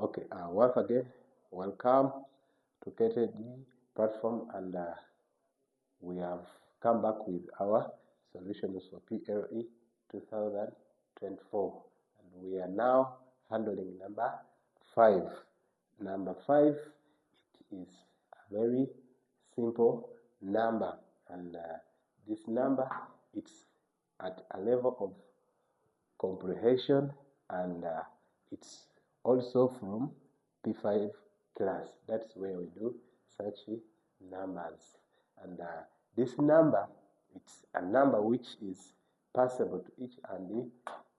Okay, once again, welcome to KTD platform, and we have come back with our solutions for PLE 2024, and we are now handling number 5. Number 5, it is a very simple number, and this number, it's at a level of comprehension, and it's also from P5 class. That's where we do such numbers. And this number, it's a number which is passable to each and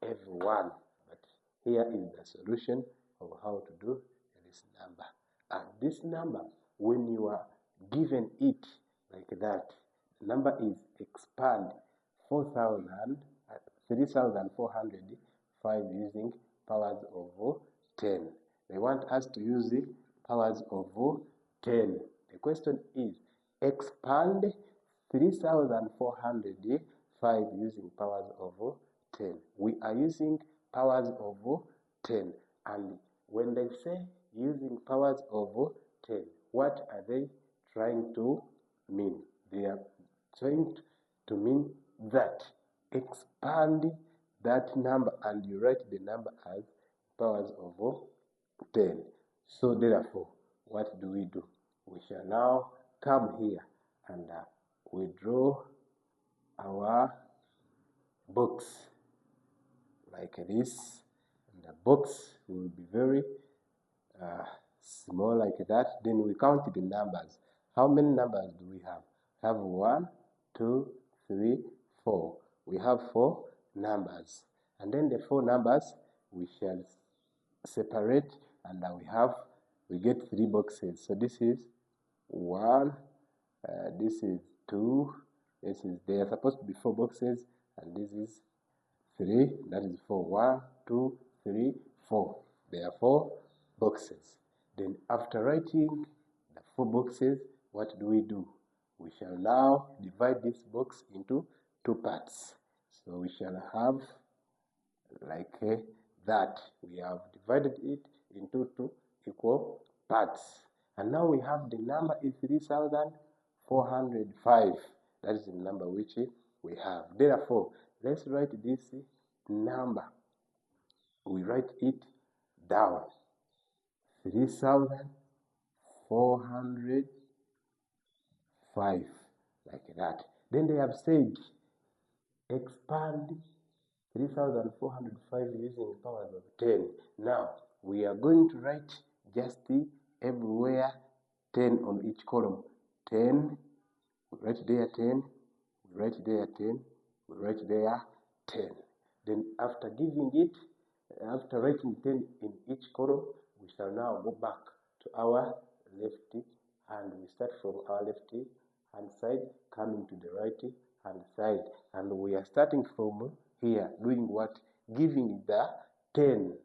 everyone. But here is the solution of how to do this number. And this number, when you are given it like that, the number is expand 3,405 using powers of 10. They want us to use the powers of 10. The question is, expand 3,405 using powers of 10. We are using powers of 10. And when they say using powers of 10, what are they trying to mean? They are trying to mean that expand that number and you write the number as powers of 10. So therefore, what do? We shall now come here and we draw our box like this, and the box will be very small like that. Then we count the numbers. How many numbers do we have? We have 1, 2, 3, 4. We have 4 numbers, and then the 4 numbers we shall separate, and we get 3 boxes. So this is 1, this is 2, they are supposed to be 4 boxes, and this is 3, that is 4. 1, 2, 3, 4. There are 4 boxes. Then after writing the 4 boxes, what do? We shall now divide this box into 2 parts. So we shall have like that. We have divided it into 2 equal parts. And now we have the number is 3,405. That is the number which we have. Therefore, let's write this number. We write it down. 3,405, like that. Then they have said expand 3,405 using powers of 10. Now we are going to write just everywhere 10 on each column. 10, we write there 10, we write there 10, we write there 10. Then after writing 10 in each column, we shall now go back to our left hand. We start from our left hand side, coming to the right hand side, and we are starting from here, doing what? Giving the 10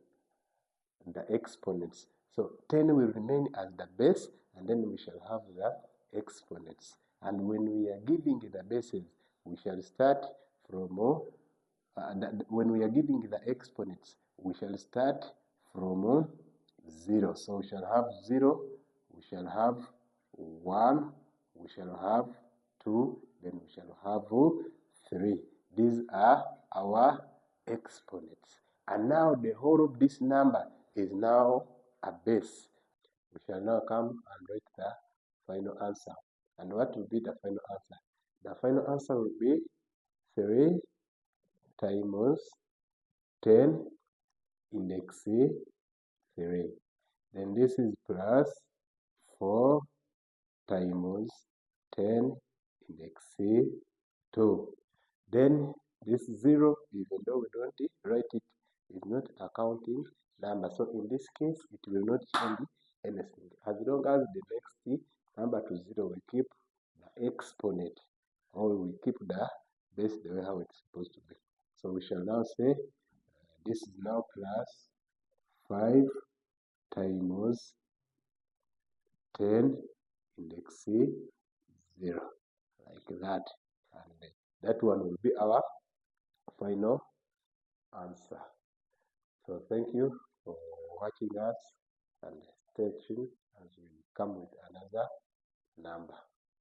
the exponents. So 10 will remain as the base, and then we shall have the exponents. And when we are giving the bases, we shall start from when we are giving the exponents, we shall start from 0. So we shall have 0, we shall have 1, we shall have 2, then we shall have 3. These are our exponents. And now the whole of this number is now a base. We shall now come and write the final answer. And what will be the final answer? The final answer will be 3 times 10 index 3. Then this is plus 4 times 10 index 2. Then this 0, even though we don't write it, is not a counting number. So in this case, it will not change anything. As long as the next number to 0, we keep the exponent, or we keep the base the way how it's supposed to be. So we shall now say this is now plus 5 times 10 index 0, like that. And that one will be our final answer. So thank you for watching us. and stay tuned as we come with another number.